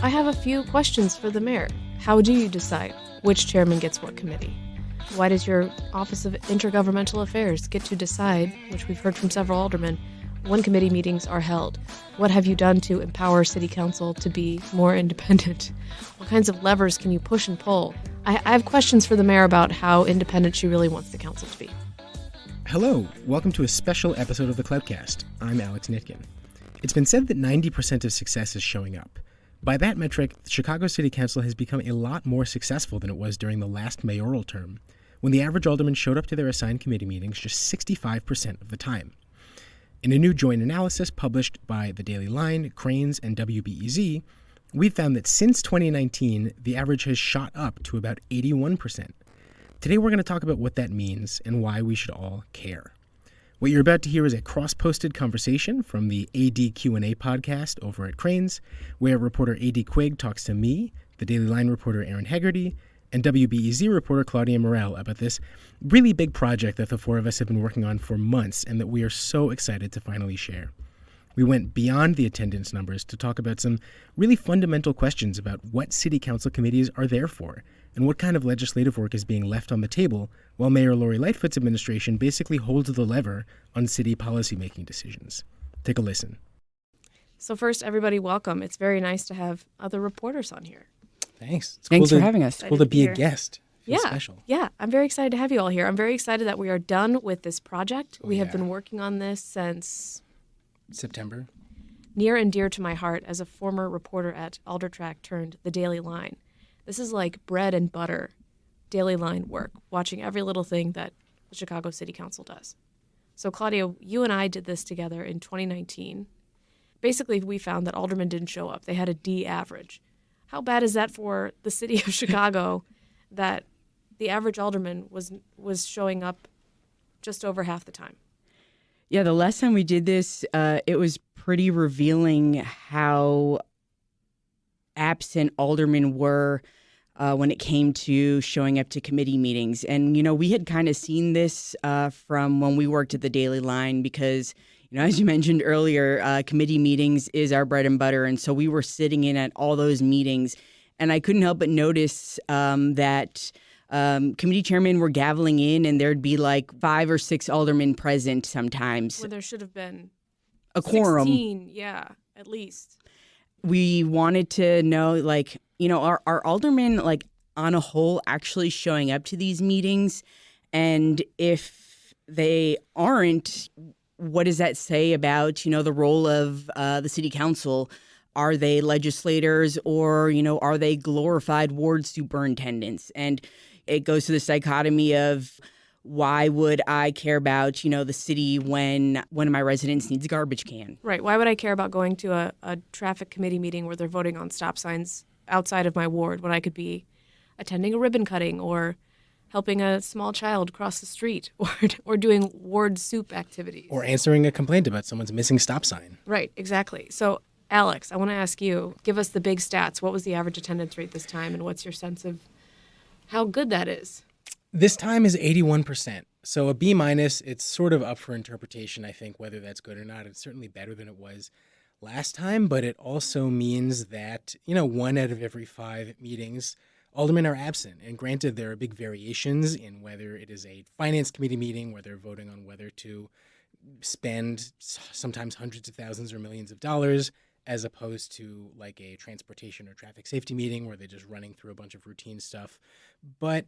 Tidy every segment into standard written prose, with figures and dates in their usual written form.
I have a few questions for the mayor. How do you decide which chairman gets what committee? Why does your Office of Intergovernmental Affairs get to decide, which we've heard from several aldermen, when committee meetings are held? What have you done to empower City Council to be more independent? What kinds of levers can you push and pull? I have questions for the mayor about how independent she really wants the council to be. Hello, welcome to a special episode of the Cloudcast. I'm Alex Nitkin. It's been said that 90% of success is showing up. By that metric, the Chicago City Council has become a lot more successful than it was during the last mayoral term, when the average alderman showed up to their assigned committee meetings just 65% of the time. In a new joint analysis published by The Daily Line, Crain, and WBEZ, we've found that since 2019, the average has shot up to about 81%. Today we're going to talk about what that means and why we should all care. What you're about to hear is a cross-posted conversation from the AD Q&amp podcast over at Crain's, where reporter AD Quig talks to me, the Daily Line reporter Erin Hegarty, and WBEZ reporter Claudia Morell about this really big project that the four of us have been working on for months and that we are so excited to finally share. We went beyond the attendance numbers to talk about some really fundamental questions about what city council committees are there for and what kind of legislative work is being left on the table while Mayor Lori Lightfoot's administration basically holds the lever on city policymaking decisions. Take a listen. So first, everybody, welcome. It's very nice to have other reporters on here. Thanks. Thanks for having us. It's cool to be a guest. Feels special. Yeah, I'm very excited to have you all here. I'm very excited that we are done with this project. We have been working on this since September. Near and dear to my heart as a former reporter at Aldertrack turned The Daily Line. This is like bread and butter Daily Line work, watching every little thing that the Chicago City Council does. So, Claudia, you and I did this together in 2019. Basically, we found that aldermen didn't show up. They had a D average. How bad is that for the city of Chicago that the average alderman was showing up just over half the time? Yeah, the last time we did this, it was pretty revealing how absent aldermen were when it came to showing up to committee meetings. And, you know, we had kind of seen this from when we worked at the Daily Line because, you know, as you mentioned earlier, committee meetings is our bread and butter. And so we were sitting in at all those meetings. And I couldn't help but notice that committee chairmen were gaveling in and there'd be like 5 or 6 aldermen present sometimes. Where there should have been a quorum. 16, yeah, at least. We wanted to know, like, you know, are aldermen, like, on a whole actually showing up to these meetings? And if they aren't, what does that say about, you know, the role of the city council? Are they legislators or, you know, are they glorified ward superintendents? And it goes to this dichotomy of why would I care about, you know, the city when one of my residents needs a garbage can? Right. Why would I care about going to a traffic committee meeting where they're voting on stop signs outside of my ward when I could be attending a ribbon cutting or helping a small child cross the street or doing ward soup activities? Or answering a complaint about someone's missing stop sign. Right. Exactly. So, Alex, I want to ask you, give us the big stats. What was the average attendance rate this time, and what's your sense of how good that is? This time is 81%. So a B-, it's sort of up for interpretation, I think, whether that's good or not. It's certainly better than it was last time, but it also means that, you know, 1 out of every 5 meetings, aldermen are absent. And granted, there are big variations in whether it is a finance committee meeting where they're voting on whether to spend sometimes hundreds of thousands or millions of dollars, as opposed to like a transportation or traffic safety meeting where they're just running through a bunch of routine stuff. But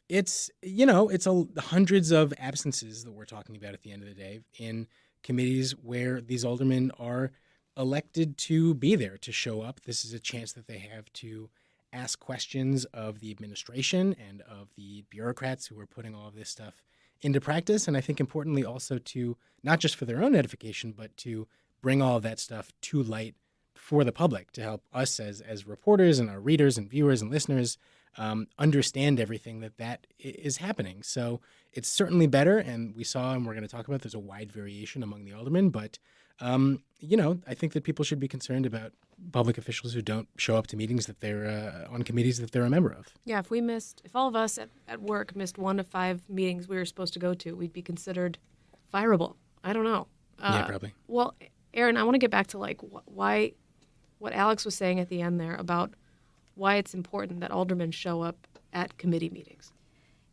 it's, you know, it's hundreds of absences that we're talking about at the end of the day in committees where these aldermen are elected to be there, to show up. This is a chance that they have to ask questions of the administration and of the bureaucrats who are putting all of this stuff into practice. And I think importantly also to, not just for their own edification, but to bring all of that stuff to light for the public, to help us as reporters and our readers and viewers and listeners understand everything that is happening. So it's certainly better, and we saw, and we're going to talk about, there's a wide variation among the aldermen, but you know, I think that people should be concerned about public officials who don't show up to meetings that they're on committees that they're a member of. Yeah, if all of us at work missed 1 of 5 meetings we were supposed to go to, we'd be considered fireable. I don't know. Yeah, probably. Well, Erin, I want to get back to like why what Alex was saying at the end there about why it's important that aldermen show up at committee meetings.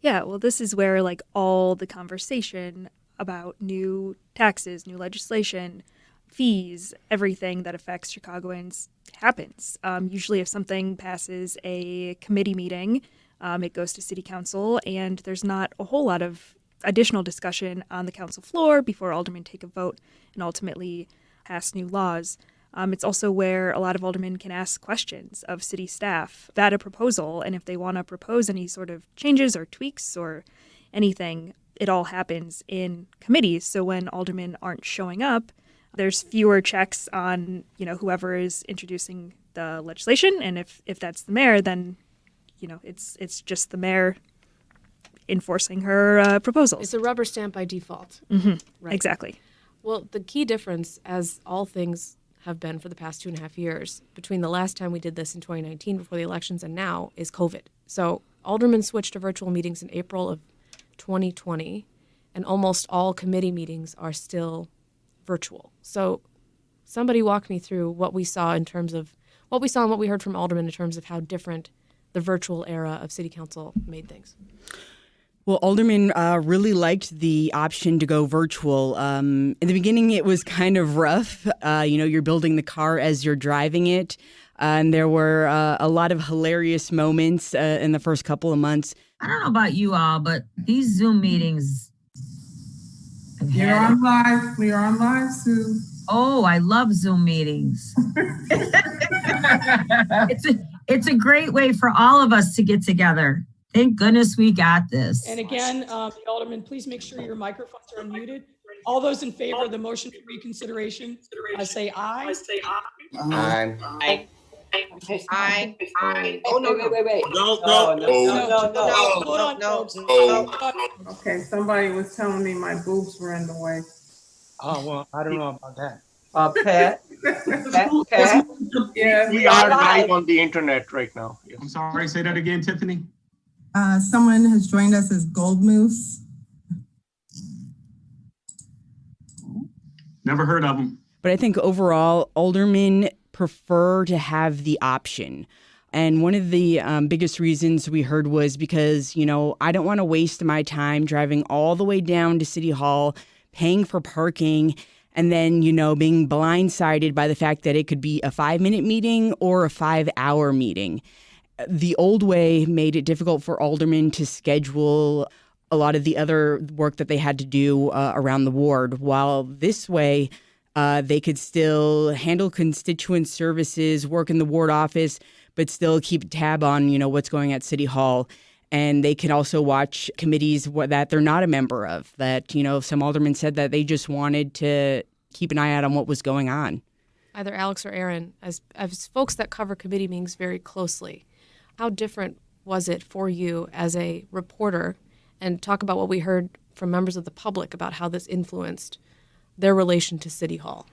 Yeah, well, this is where like all the conversation about new taxes, new legislation, fees, everything that affects Chicagoans happens. Usually if something passes a committee meeting, it goes to city council, and there's not a whole lot of additional discussion on the council floor before aldermen take a vote and ultimately pass new laws. It's also where a lot of aldermen can ask questions of city staff about a proposal, and if they want to propose any sort of changes or tweaks or anything, it all happens in committees. So when aldermen aren't showing up, there's fewer checks on, whoever is introducing the legislation, and if that's the mayor, then, it's just the mayor enforcing her proposals. It's a rubber stamp by default. Mm-hmm. Right. Exactly. Well, the key difference, as all things have been for the past 2.5 years, between the last time we did this in 2019 before the elections and now, is COVID. So aldermen switched to virtual meetings in April of 2020, and almost all committee meetings are still virtual. So somebody walk me through what we saw in terms of what we saw and what we heard from aldermen in terms of how different the virtual era of city council made things. Well, aldermen really liked the option to go virtual. In the beginning, it was kind of rough. You're building the car as you're driving it. And there were a lot of hilarious moments in the first couple of months. I don't know about you all, but these Zoom meetings. You're on live. We are on live, Sue. Oh, I love Zoom meetings. It's a great way for all of us to get together. Thank goodness we got this. And again, the alderman, please make sure your microphones are unmuted. All those in favor of the motion for reconsideration, say aye. Aye. Aye. Aye. Oh, no, wait. No. Hold on, folks. Okay, somebody was telling me my boobs were in the way. Oh, well, I don't know about that. Pat. Pat. Yeah. We are live on the internet right now. Yes. I'm sorry, say that again, Tiffany. Someone has joined us as Gold Moose. Never heard of them. But I think overall, aldermen prefer to have the option. And one of the biggest reasons we heard was because, I don't want to waste my time driving all the way down to City Hall, paying for parking, and then, being blindsided by the fact that it could be a 5-minute meeting or a 5-hour meeting. The old way made it difficult for aldermen to schedule a lot of the other work that they had to do around the ward, while this way they could still handle constituent services, work in the ward office, but still keep tab on, what's going at City Hall. And they can also watch committees that they're not a member of, that, some aldermen said that they just wanted to keep an eye out on what was going on. Either Alex or Erin, as folks that cover committee meetings very closely, how different was it for you as a reporter? And talk about what we heard from members of the public about how this influenced their relation to City Hall.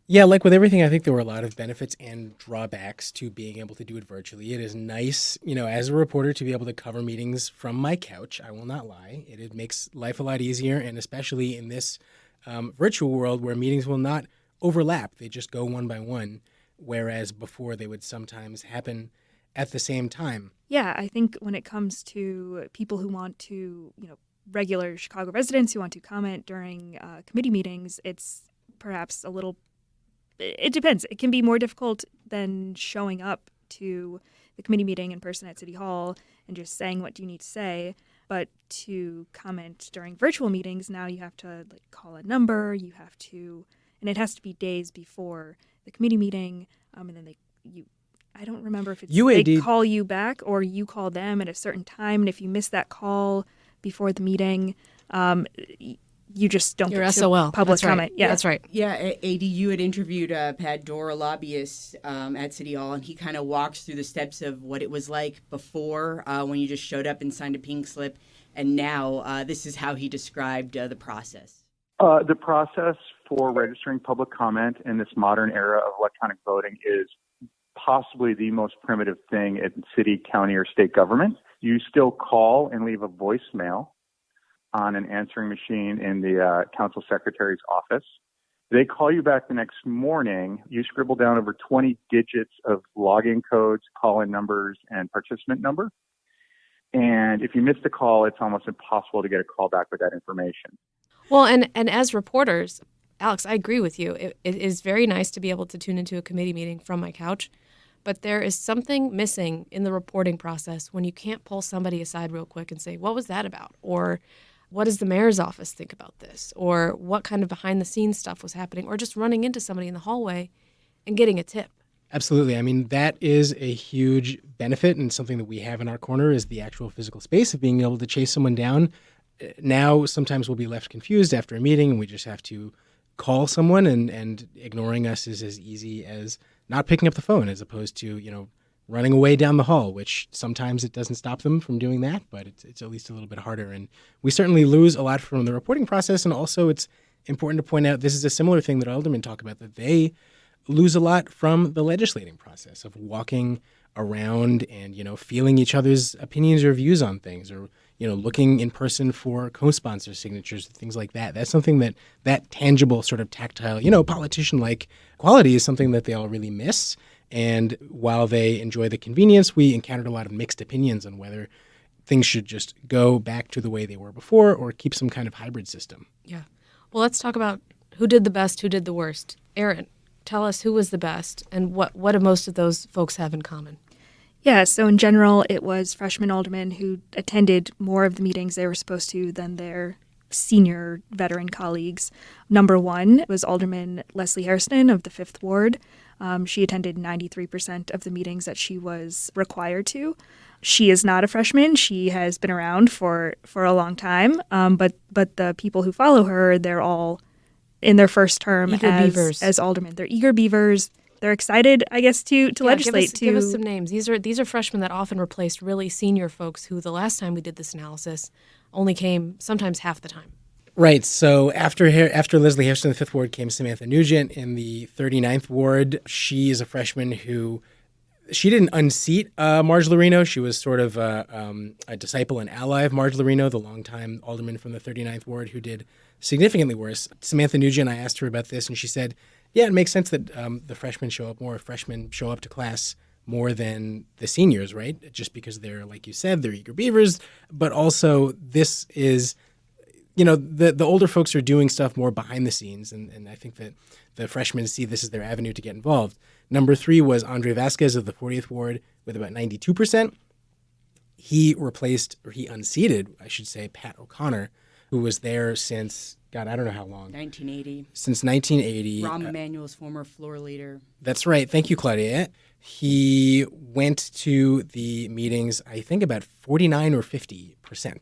Yeah, like with everything, I think there were a lot of benefits and drawbacks to being able to do it virtually. It is nice, as a reporter, to be able to cover meetings from my couch. I will not lie. It makes life a lot easier, and especially in this virtual world where meetings will not overlap. They just go one by one, whereas before they would sometimes happen at the same time. Yeah, I think when it comes to people who want to, regular Chicago residents who want to comment during committee meetings, it's perhaps it depends. It can be more difficult than showing up to the committee meeting in person at City Hall and just saying what you need to say. But to comment during virtual meetings, now you have to call a number, and it has to be days before the committee meeting, and then I don't remember if it's they call you back or you call them at a certain time, and if you miss that call before the meeting, you just don't Your get SOL. public comment. Yeah, that's right. Yeah, AD, you had interviewed Pat Dora, lobbyist at City Hall, and he kind of walks through the steps of what it was like before when you just showed up and signed a pink slip, and now this is how he described the process. The process for registering public comment in this modern era of electronic voting is possibly the most primitive thing in city, county, or state government. You still call and leave a voicemail on an answering machine in the council secretary's office. They call you back the next morning. You scribble down over 20 digits of login codes, call-in numbers, and participant number. And if you miss the call, it's almost impossible to get a call back with that information. Well, and as reporters, Alex, I agree with you. It is very nice to be able to tune into a committee meeting from my couch, but there is something missing in the reporting process when you can't pull somebody aside real quick and say, what was that about? Or what does the mayor's office think about this? Or what kind of behind-the-scenes stuff was happening? Or just running into somebody in the hallway and getting a tip. Absolutely. I mean, that is a huge benefit, and something that we have in our corner is the actual physical space of being able to chase someone down. Now, sometimes we'll be left confused after a meeting, and we just have to call someone, and ignoring us is as easy as not picking up the phone, as opposed to, running away down the hall, which sometimes it doesn't stop them from doing that, but it's at least a little bit harder. And we certainly lose a lot from the reporting process. And also it's important to point out this is a similar thing that aldermen talk about, that they lose a lot from the legislating process of walking around and, feeling each other's opinions or views on things, or, looking in person for co-sponsor signatures, things like that. That's something that tangible sort of tactile, politician-like quality is something that they all really miss. And while they enjoy the convenience, we encountered a lot of mixed opinions on whether things should just go back to the way they were before or keep some kind of hybrid system. Yeah. Well, let's talk about who did the best, who did the worst. Erin, tell us who was the best and what do most of those folks have in common? Yeah, so in general, it was freshman aldermen who attended more of the meetings they were supposed to than their senior veteran colleagues. Number one was Alderman Leslie Hairston of the 5th Ward. She attended 93% of the meetings that she was required to. She is not a freshman. She has been around for a long time. But the people who follow her, they're all in their first term as aldermen. They're eager beavers. They're excited, I guess, to legislate. Give us some names. These are freshmen that often replaced really senior folks who the last time we did this analysis only came sometimes half the time. Right. So after Leslie Hairston in the 5th Ward came Samantha Nugent in the 39th Ward. She is a freshman who she didn't unseat Marge Lorino. She was sort of a disciple and ally of Marge Lorino, the longtime alderman from the 39th Ward, who did significantly worse. Samantha Nugent, I asked her about this, and she said, yeah, it makes sense that the freshmen show up more. Freshmen show up to class more than the seniors, right? Just because they're, like you said, they're eager beavers. But also this is, the older folks are doing stuff more behind the scenes. And I think that the freshmen see this as their avenue to get involved. Number 3 was Andre Vasquez of the 40th Ward with about 92%. He unseated, I should say, Pat O'Connor, who was there since, God, I don't know how long. 1980. Since 1980. Rahm Emanuel's former floor leader. That's right. Thank you, Claudia. He went to the meetings, I think about 49 or 50%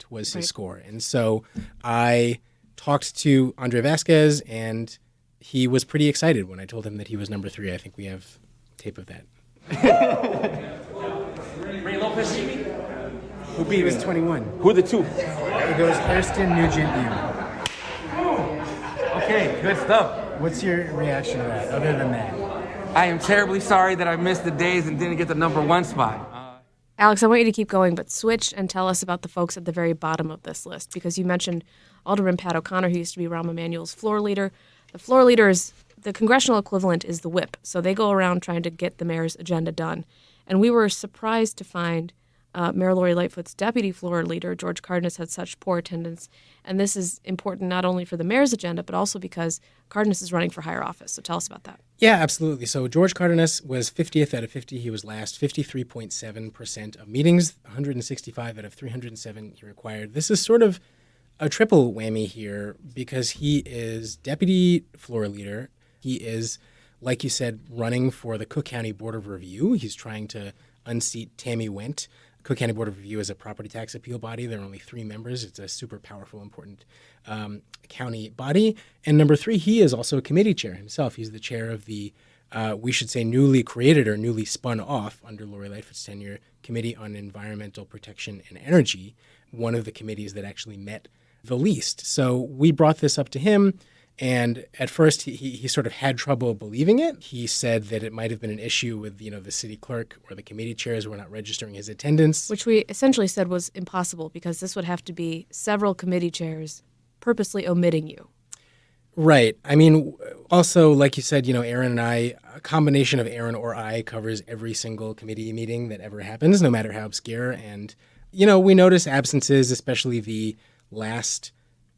was his score. And so I talked to Andre Vasquez, and he was pretty excited when I told him that he was number 3. I think we have tape of that. Ray Lopez. Who beat? He was 21. Who are the two? It goes Hairston, Nugent, you. Okay, good stuff. What's your reaction to that, other than that? I am terribly sorry that I missed the days and didn't get the number 1 spot. Alex, I want you to keep going, but switch and tell us about the folks at the very bottom of this list, because you mentioned Alderman Pat O'Connor, who used to be Rahm Emanuel's floor leader. The floor leader is, the congressional equivalent is the whip, so they go around trying to get the mayor's agenda done. And we were surprised to find Mayor Lori Lightfoot's deputy floor leader, George Cardenas, had such poor attendance. And this is important not only for the mayor's agenda, but also because Cardenas is running for higher office. So tell us about that. Yeah, absolutely. So George Cardenas was 50th out of 50. He was last, 53.7% of meetings, 165 out of 307 he required. This is sort of a triple whammy here because he is deputy floor leader. He is, like you said, running for the Cook County Board of Review. He's trying to unseat Tammy Wendt. Cook County Board of Review is a property tax appeal body. There are only 3 members. It's a super powerful, important county body. And number 3, he is also a committee chair himself. He's the chair of the, we should say, newly created or newly spun off under Lori Lightfoot's tenure, Committee on Environmental Protection and Energy, one of the committees that actually met the least. So we brought this up to him. And at first, he sort of had trouble believing it. He said that it might have been an issue with, the city clerk or the committee chairs were not registering his attendance. Which we essentially said was impossible because this would have to be several committee chairs purposely omitting you. Right. I mean, also, like you said, Erin and I, a combination of Erin or I covers every single committee meeting that ever happens, no matter how obscure. And, we notice absences, especially the last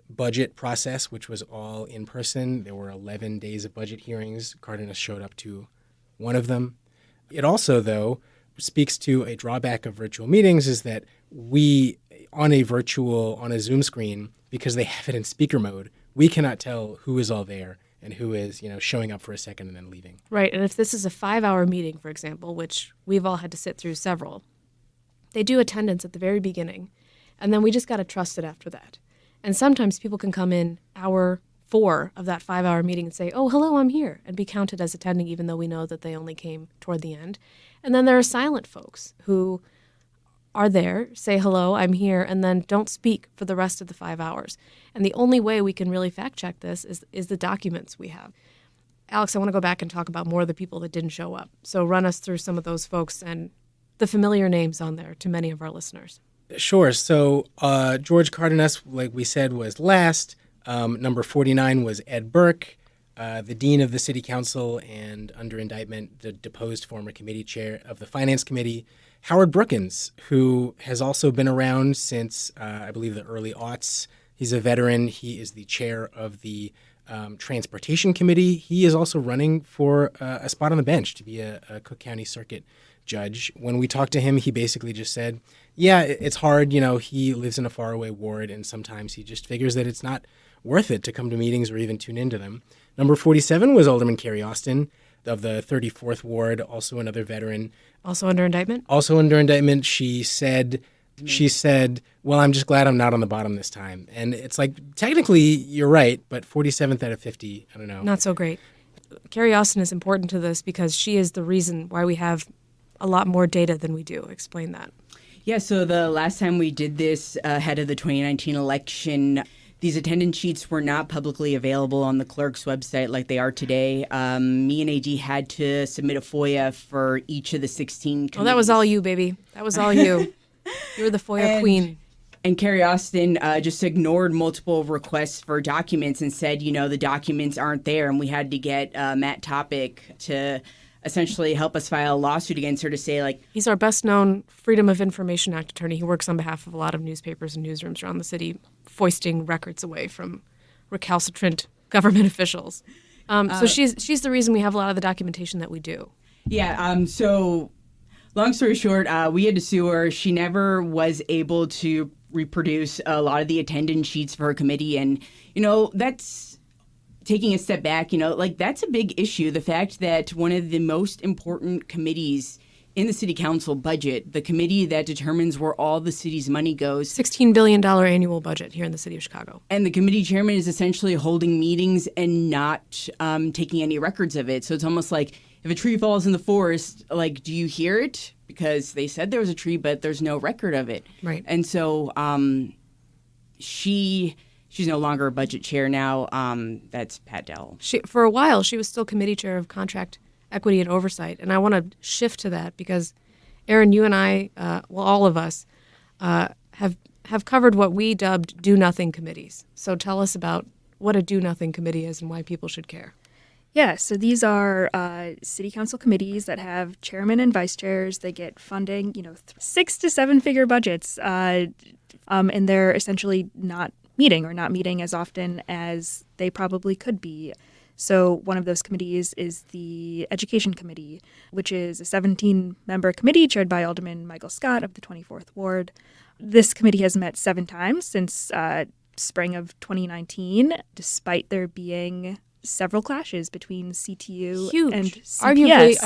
budget process, which was all in person. There were 11 days of budget hearings. Cardenas showed up to one of them. It also, though, speaks to a drawback of virtual meetings is that we, on a Zoom screen, because they have it in speaker mode, we cannot tell who is all there and who is, showing up for a second and then leaving. Right. And if this is a 5-hour meeting, for example, which we've all had to sit through several, they do attendance at the very beginning, and then we just got to trust it after that. And sometimes people can come in hour 4 of that 5-hour meeting and say, oh, hello, I'm here, and be counted as attending even though we know that they only came toward the end. And then there are silent folks who are there, say hello, I'm here, and then don't speak for the rest of the 5 hours. And the only way we can really fact check this is the documents we have. Alex, I want to go back and talk about more of the people that didn't show up. So run us through some of those folks and the familiar names on there to many of our listeners. Sure. So George Cardenas, like we said, was last. Number 49 was Ed Burke, the dean of the city council and under indictment, the deposed former committee chair of the finance committee, Howard Brookins, who has also been around since, I believe, the early aughts. He's a veteran. He is the chair of the transportation committee. He is also running for a spot on the bench to be a Cook County Circuit judge. When we talked to him, he basically just said, yeah, it's hard. He lives in a faraway ward, and sometimes he just figures that it's not worth it to come to meetings or even tune into them. Number 47 was Alderman Carrie Austin of the 34th Ward, also another veteran. Also under indictment? Also under indictment. She said, well, I'm just glad I'm not on the bottom this time. And it's like, technically, you're right, but 47th out of 50, I don't know. Not so great. Carrie Austin is important to this because she is the reason why we have a lot more data than we do. Explain that. Yeah, so the last time we did this ahead of the 2019 election, these attendance sheets were not publicly available on the clerk's website like they are today. Me and AD had to submit a FOIA for each of the 16 committees. Oh, that was all you, baby. That was all you. You were the FOIA queen. And Carrie Austin just ignored multiple requests for documents and said, the documents aren't there. And we had to get Matt Topic to essentially help us file a lawsuit against her to say, like... He's our best-known Freedom of Information Act attorney. He works on behalf of a lot of newspapers and newsrooms around the city, foisting records away from recalcitrant government officials. So she's the reason we have a lot of the documentation that we do. Yeah, so long story short, we had to sue her. She never was able to reproduce a lot of the attendance sheets for her committee. And, that's... taking a step back, that's a big issue. The fact that one of the most important committees in the city council budget, the committee that determines where all the city's money goes. $16 billion annual budget here in the city of Chicago. And the committee chairman is essentially holding meetings and not taking any records of it. So it's almost like if a tree falls in the forest, do you hear it? Because they said there was a tree, but there's no record of it. Right. And so She's no longer a budget chair now. That's Pat Dell. For a while, she was still committee chair of contract equity and oversight. And I want to shift to that because, Erin, you and I, all of us, have covered what we dubbed do-nothing committees. So tell us about what a do-nothing committee is and why people should care. Yeah, so these are city council committees that have chairman and vice chairs. They get funding, 6 to 7 figure budgets, and they're essentially not meeting as often as they probably could be. So one of those committees is the Education Committee, which is a 17-member committee chaired by Alderman Michael Scott of the 24th Ward. This committee has met 7 times since spring of 2019, despite there being several clashes between CTU and CPS.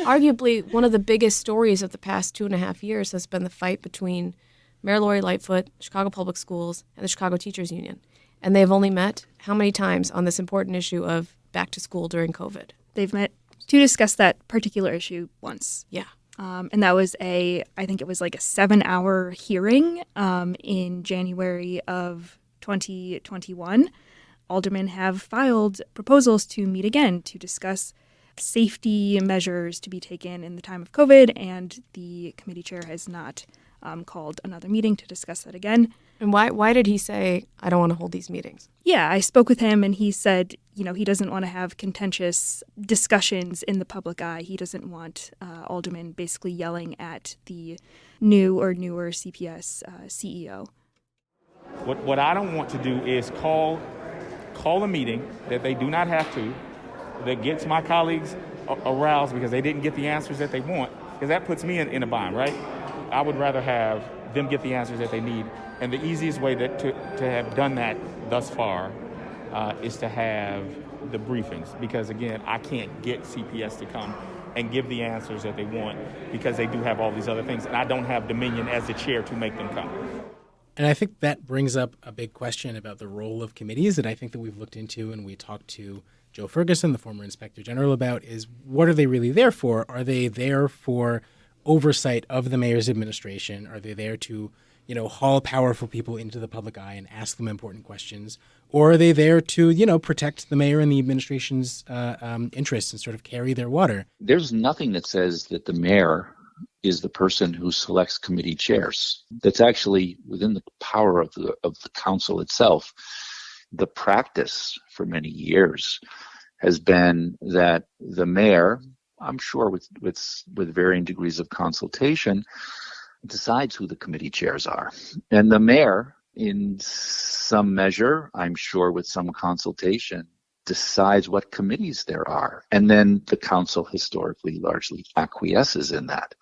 Arguably, one of the biggest stories of the past 2.5 years has been the fight between Mayor Lori Lightfoot, Chicago Public Schools, and the Chicago Teachers Union. And they've only met how many times on this important issue of back to school during COVID? They've met to discuss that particular issue once. Yeah. And that was I think it was like a 7-hour hearing in January of 2021. Aldermen have filed proposals to meet again to discuss safety measures to be taken in the time of COVID, and the committee chair has not called another meeting to discuss that again. And why did he say, I don't want to hold these meetings? Yeah, I spoke with him and he said, he doesn't want to have contentious discussions in the public eye. He doesn't want aldermen basically yelling at the new or newer CPS CEO. What I don't want to do is call a meeting that they do not have to, that gets my colleagues aroused because they didn't get the answers that they want, because that puts me in a bind, right? I would rather have them get the answers that they need. And the easiest way to have done that thus far is to have the briefings, because again, I can't get CPS to come and give the answers that they want because they do have all these other things, and I don't have dominion as the chair to make them come. And I think that brings up a big question about the role of committees that I think that we've looked into and we talked to Joe Ferguson, the former Inspector General, about is what are they really there for? Are they there for oversight of the mayor's administration? Are they there to, haul powerful people into the public eye and ask them important questions? Or are they there to, protect the mayor and the administration's interests and sort of carry their water? There's nothing that says that the mayor is the person who selects committee chairs. That's actually within the power of the council itself. The practice for many years has been that the mayor, I'm sure with varying degrees of consultation, decides who the committee chairs are. And the mayor, in some measure, I'm sure with some consultation, decides what committees there are. And then the council historically largely acquiesces in that.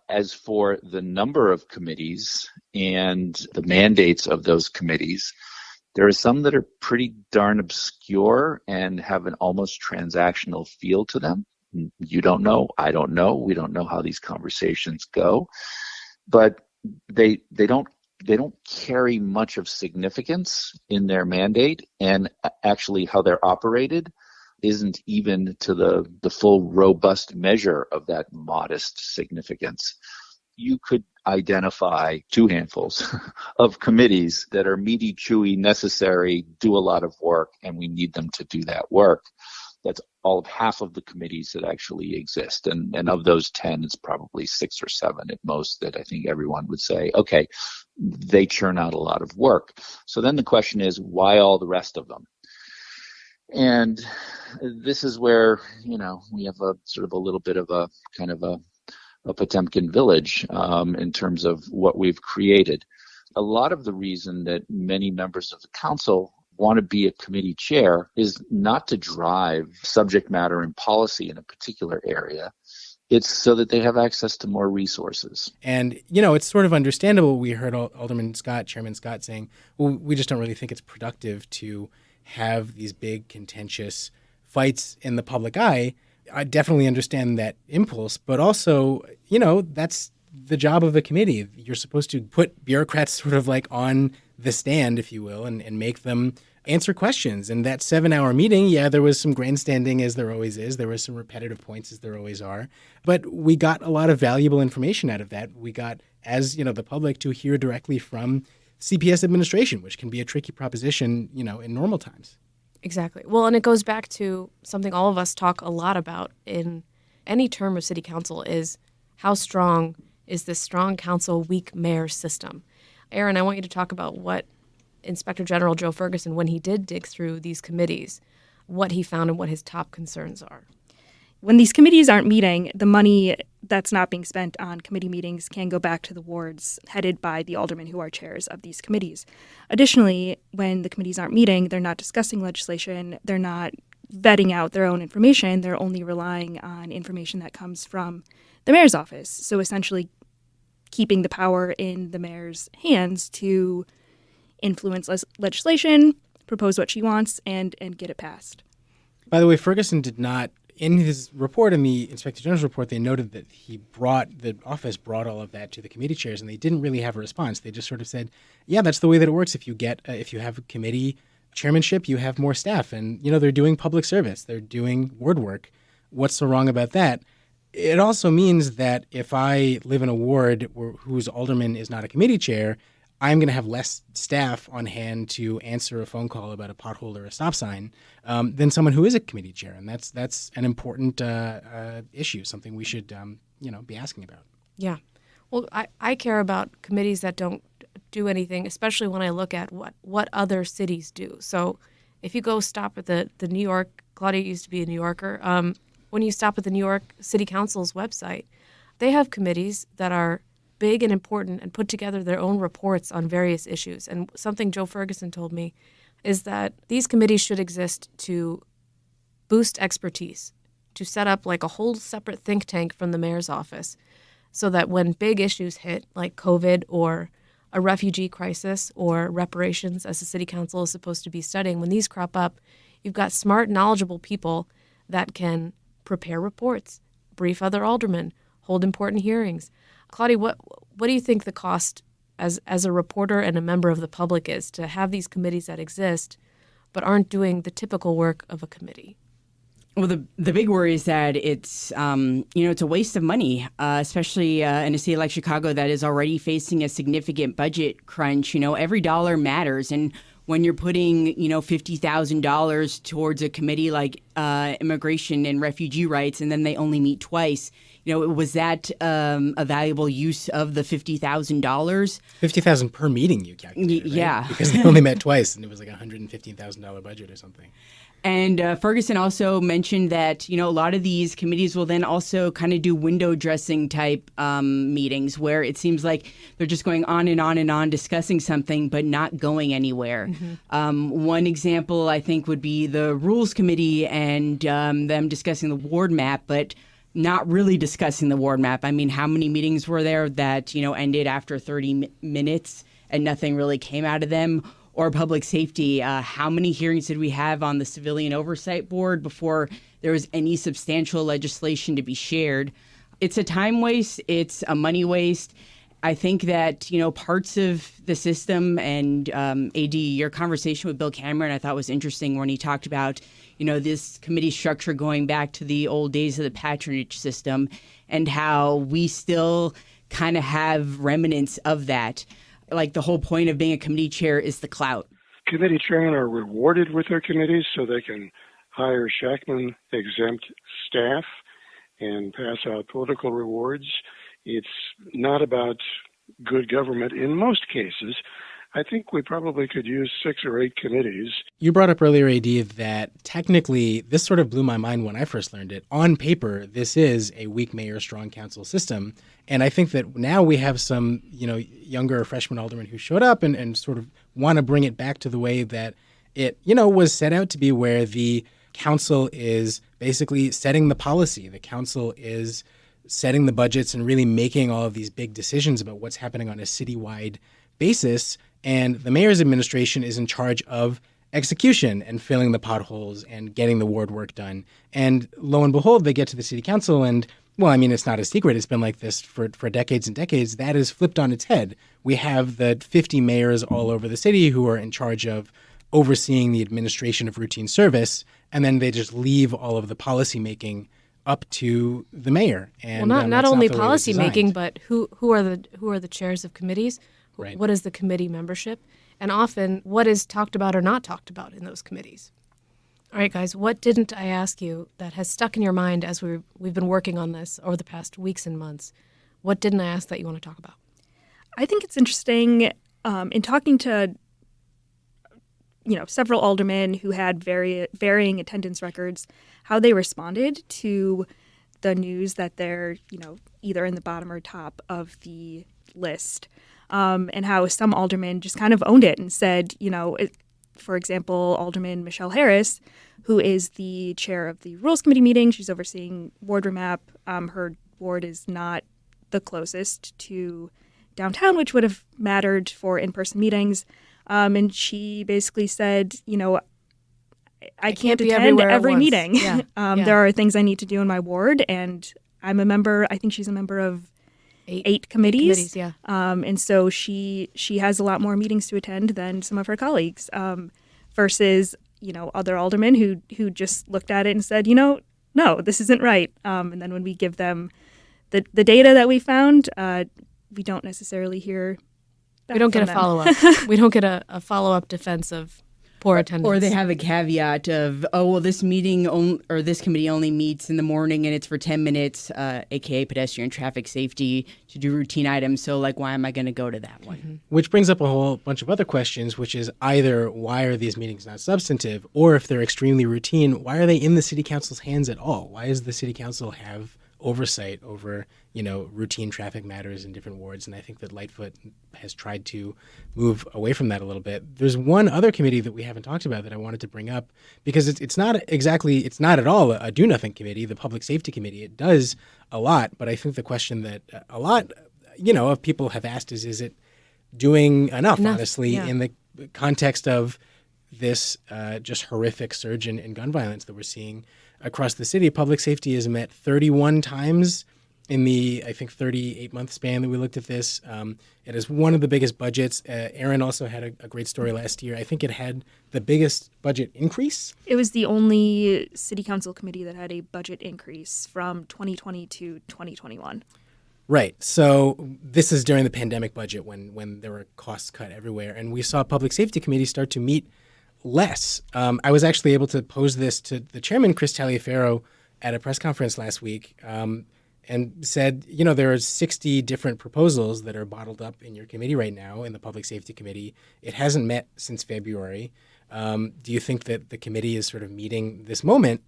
As for the number of committees and the mandates of those committees, there are some that are pretty darn obscure and have an almost transactional feel to them. You don't know, I don't know, we don't know how these conversations go, but they don't carry much of significance in their mandate, and actually how they're operated isn't even to the full robust measure of that modest significance. You could identify 2 handfuls of committees that are meaty, chewy, necessary, do a lot of work, and we need them to do that work. That's all of half of the committees that actually exist. And of those 10, it's probably 6 or 7 at most that I think everyone would say, okay, they churn out a lot of work. So then the question is, why all the rest of them? And this is where, we have a sort of a little bit of a kind of a Potemkin village in terms of what we've created. A lot of the reason that many members of the council want to be a committee chair is not to drive subject matter and policy in a particular area. It's so that they have access to more resources. And, it's sort of understandable. We heard Chairman Scott saying, well, we just don't really think it's productive to have these big contentious fights in the public eye. I definitely understand that impulse, but also, that's the job of a committee. You're supposed to put bureaucrats sort of like on the stand, if you will, and make them answer questions. And that 7-hour meeting, there was some grandstanding, as there always is. There were some repetitive points, as there always are. But we got a lot of valuable information out of that. We got, as the public, to hear directly from CPS administration, which can be a tricky proposition, in normal times. Exactly. Well, and it goes back to something all of us talk a lot about in any term of city council is how strong is this strong council, weak mayor system. Erin, I want you to talk about what Inspector General Joe Ferguson, when he did dig through these committees, what he found and what his top concerns are. When these committees aren't meeting, the money that's not being spent on committee meetings can go back to the wards headed by the aldermen who are chairs of these committees. Additionally, when the committees aren't meeting, they're not discussing legislation, they're not vetting out their own information, they're only relying on information that comes from the mayor's office. So essentially keeping the power in the mayor's hands to influence legislation, propose what she wants, and get it passed. By the way, Ferguson did not, in his report, in the Inspector General's report, they noted that the office brought all of that to the committee chairs, and they didn't really have a response. They just sort of said, yeah, that's the way that it works. If you have a committee chairmanship, you have more staff, and, they're doing public service. They're doing ward work. What's so wrong about that? It also means that if I live in a ward whose alderman is not a committee chair, I'm going to have less staff on hand to answer a phone call about a pothole or a stop sign than someone who is a committee chair. And that's an important issue, something we should, be asking about. Yeah. Well, I care about committees that don't do anything, especially when I look at what other cities do. So if you go stop at the New York, Claudia used to be a New Yorker, when you stop at the New York City Council's website, they have committees that are big and important and put together their own reports on various issues. And something Joe Ferguson told me is that these committees should exist to boost expertise, to set up like a whole separate think tank from the mayor's office so that when big issues hit, like COVID or a refugee crisis or reparations, as the city council is supposed to be studying, when these crop up, you've got smart, knowledgeable people that can prepare reports, brief other aldermen, hold important hearings. Claudia, what do you think the cost as a reporter and a member of the public is to have these committees that exist but aren't doing the typical work of a committee? Well, the big worry is that it's it's a waste of money, especially in a city like Chicago that is already facing a significant budget crunch. Every dollar matters, and when you're putting $50,000 towards a committee like immigration and refugee rights, and then they only meet twice, was that a valuable use of the $50,000? $50,000 per meeting, you calculated, right? Yeah, because they only met twice, and it was like a $115,000 budget or something. And Ferguson also mentioned that, a lot of these committees will then also kind of do window dressing type meetings where it seems like they're just going on and on and on discussing something but not going anywhere. Mm-hmm. One example, I think, would be the Rules Committee and them discussing the ward map, but not really discussing the ward map. I mean, how many meetings were there that, ended after 30 minutes and nothing really came out of them? Or public safety, how many hearings did we have on the Civilian Oversight Board before there was any substantial legislation to be shared? It's a time waste. It's a money waste. I think that, parts of the system and AD, your conversation with Bill Cameron, I thought was interesting when he talked about, this committee structure going back to the old days of the patronage system and how we still kind of have remnants of that. Like the whole point of being a committee chair is the clout. Committee chairmen are rewarded with their committees so they can hire Shackman exempt staff and pass out political rewards. It's not about good government in most cases. I think we probably could use 6 or 8 committees. You brought up earlier, AD, that technically, this sort of blew my mind when I first learned it. On paper, this is a weak mayor, strong council system. And I think that now we have some, younger freshman aldermen who showed up and sort of want to bring it back to the way that it, was set out to be, where the council is basically setting the policy. The council is setting the budgets and really making all of these big decisions about what's happening on a citywide basis. And the mayor's administration is in charge of execution and filling the potholes and getting the ward work done. And lo and behold, they get to the city council and, well, I mean, it's not a secret. It's been like this for decades and decades. That is flipped on its head. We have the 50 mayors all over the city who are in charge of overseeing the administration of routine service, and then they just leave all of the policy making up to the mayor. And not only policy making, but who are the chairs of committees? Right. What is the committee membership? And often, what is talked about or not talked about in those committees? All right, guys, what didn't I ask you that has stuck in your mind as we've been working on this over the past weeks and months? What didn't I ask that you want to talk about? I think it's interesting in talking to several aldermen who had varying attendance records, how they responded to the news that they're either in the bottom or top of the list. And how some aldermen just kind of owned it and said, for example, Alderman Michelle Harris, who is the chair of the Rules Committee meeting, she's overseeing ward remap. Her ward is not the closest to downtown, which would have mattered for in-person meetings. And she basically said, I can't attend every meeting. Yeah. There are things I need to do in my ward, and I'm a member. I think she's a member of 8 committees. Yeah. And so she has a lot more meetings to attend than some of her colleagues, versus, other aldermen who just looked at it and said, no, this isn't right. And then when we give them the data that we found, we don't necessarily hear back We don't get a from them. follow-up. We don't get a follow-up defense of poor attendance. Or they have a caveat of, oh, well, this this committee only meets in the morning and it's for 10 minutes, aka pedestrian traffic safety, to do routine items. So, like, why am I going to go to that one? Mm-hmm. Which brings up a whole bunch of other questions, which is either why are these meetings not substantive, or if they're extremely routine, why are they in the city council's hands at all? Why does the city council have oversight over, routine traffic matters in different wards? And I think that Lightfoot has tried to move away from that a little bit. There's one other committee that we haven't talked about that I wanted to bring up, because it's not at all a do-nothing committee, the Public Safety Committee. It does a lot, but I think the question that a lot, of people have asked is it doing enough honestly, in the context of this just horrific surge in gun violence that we're seeing across the city. Public safety is met 31 times in the, I think, 38-month span that we looked at this. It is one of the biggest budgets. Erin also had a great story last year. I think it had the biggest budget increase. It was the only city council committee that had a budget increase from 2020 to 2021. Right. So this is during the pandemic budget when there were costs cut everywhere. And we saw Public Safety Committee start to meet less. I was actually able to pose this to the chairman, Chris Taliaferro, at a press conference last week, and said, there are 60 different proposals that are bottled up in your committee right now in the Public Safety Committee. It hasn't met since February. Do you think that the committee is sort of meeting this moment?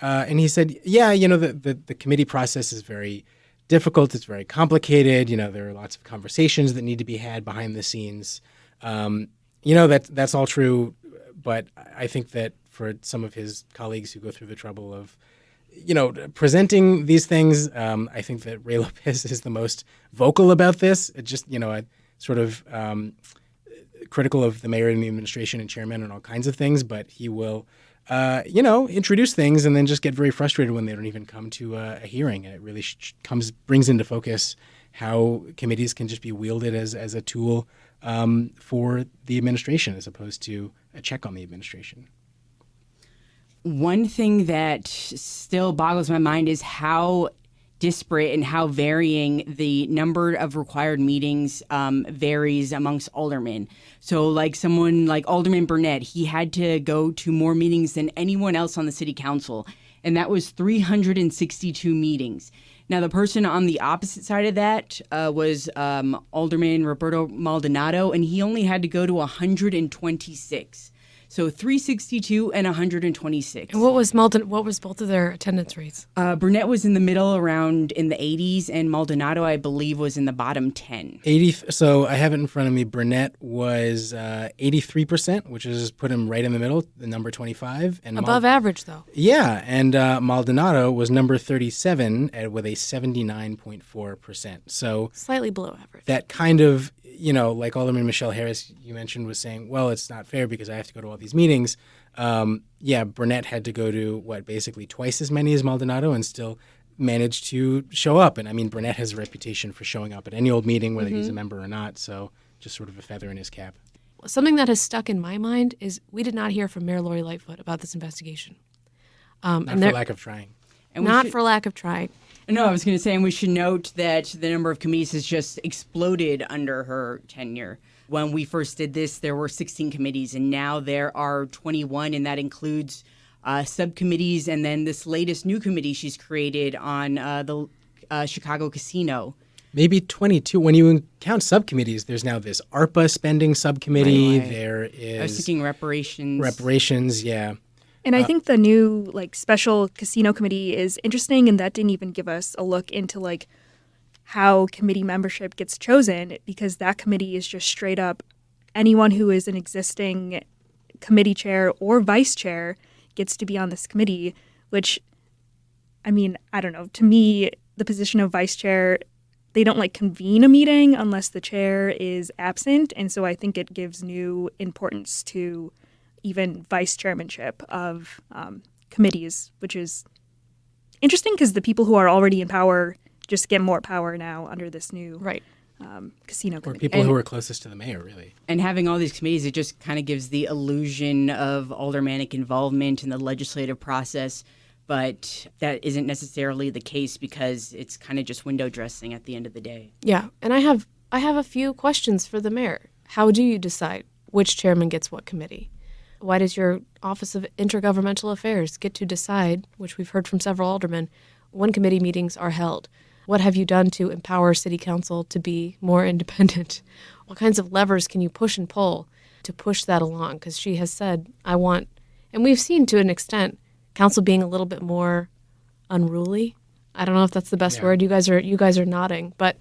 And he said, the committee process is very difficult. It's very complicated. There are lots of conversations that need to be had behind the scenes. That's all true. But I think that for some of his colleagues who go through the trouble of, presenting these things, I think that Ray Lopez is the most vocal about this. It just, sort of critical of the mayor and the administration and chairman and all kinds of things. But he will, introduce things and then just get very frustrated when they don't even come to a hearing. And it really brings into focus how committees can just be wielded as a tool for the administration as opposed to a check on the administration. One thing that still boggles my mind is how disparate and how varying the number of required meetings varies amongst aldermen. So like someone like Alderman Burnett, he had to go to more meetings than anyone else on the city council, and that was 362 meetings. Now, the person on the opposite side of that was Alderman Roberto Maldonado, and he only had to go to 126. So 362 and 126. And what was both of their attendance rates? Burnett was in the middle, around in the 80s, and Maldonado, I believe, was in the bottom 10. So I have it in front of me. Burnett was 83%, which is put him right in the middle, the number 25. And above average, though. Yeah, and Maldonado was number 37 with a 79.4%. So slightly below average. That kind of, like Alderman Michelle Harris, you mentioned, was saying, well, it's not fair because I have to go to all these meetings. Burnett had to go to, basically twice as many as Maldonado and still managed to show up. And I mean, Burnett has a reputation for showing up at any old meeting, whether he's a member or not. So just sort of a feather in his cap. Something that has stuck in my mind is we did not hear from Mayor Lori Lightfoot about this investigation. Not for lack of trying. For lack of trying. No, I was going to say, and we should note that the number of committees has just exploded under her tenure. When we first did this, there were 16 committees, and now there are 21, and that includes subcommittees, and then this latest new committee she's created on the Chicago casino. Maybe 22. When you count subcommittees, there's now this ARPA spending subcommittee. Right. There is... I was thinking reparations. Reparations, yeah. And I think the new special casino committee is interesting, and that didn't even give us a look into how committee membership gets chosen, because that committee is just straight up anyone who is an existing committee chair or vice chair gets to be on this committee, which, I mean, I don't know. To me, the position of vice chair, they don't convene a meeting unless the chair is absent. And so I think it gives new importance to even vice chairmanship of committees, which is interesting because the people who are already in power just get more power now under this new casino committee. Or people who are closest to the mayor, really. And having all these committees, it just kind of gives the illusion of aldermanic involvement in the legislative process, but that isn't necessarily the case because it's kind of just window dressing at the end of the day. Yeah, and I have a few questions for the mayor. How do you decide which chairman gets what committee? Why does your Office of Intergovernmental Affairs get to decide, which we've heard from several aldermen, when committee meetings are held? What have you done to empower City Council to be more independent? What kinds of levers can you push and pull to push that along? Because she has said, I want, and we've seen to an extent, Council being a little bit more unruly. I don't know if that's the best word. You guys are nodding, but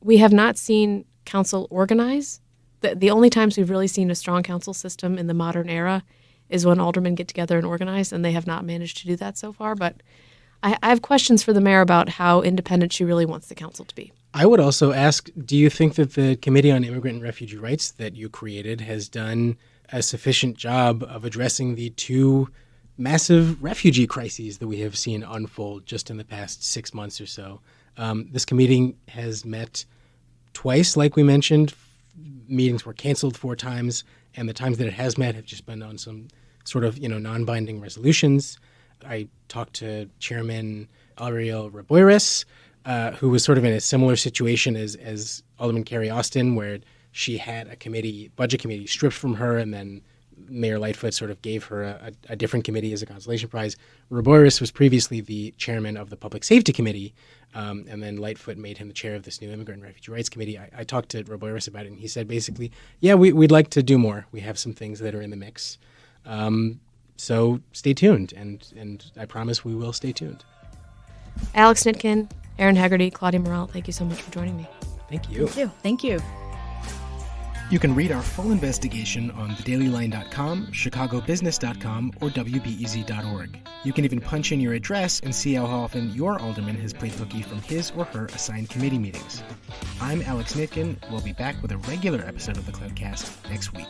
we have not seen Council organize. The only times we've really seen a strong council system in the modern era is when aldermen get together and organize, and they have not managed to do that so far. But I have questions for the mayor about how independent she really wants the council to be. I would also ask, do you think that the Committee on Immigrant and Refugee Rights that you created has done a sufficient job of addressing the two massive refugee crises that we have seen unfold just in the past 6 months or so? This committee has met twice, like we mentioned. Meetings were canceled 4 times, and the times that it has met have just been on some sort of, non-binding resolutions. I talked to Chairman Ariel Raboiris, who was sort of in a similar situation as Alderman Carrie Austin, where she had a budget committee stripped from her, and then Mayor Lightfoot sort of gave her a different committee as a consolation prize. Raboiris was previously the chairman of the Public Safety Committee, and then Lightfoot made him the chair of this new Immigrant and Refugee Rights Committee. I talked to Raboiris about it, and he said basically, yeah, we'd like to do more. We have some things that are in the mix. So stay tuned, and I promise we will stay tuned. Alex Nitkin, Erin Hegarty, Claudia Morell, thank you so much for joining me. Thank you. Thank you. You can read our full investigation on thedailyline.com, chicagobusiness.com, or WBEZ.org. You can even punch in your address and see how often your alderman has played hooky from his or her assigned committee meetings. I'm Alex Nitkin. We'll be back with a regular episode of the Cloudcast next week.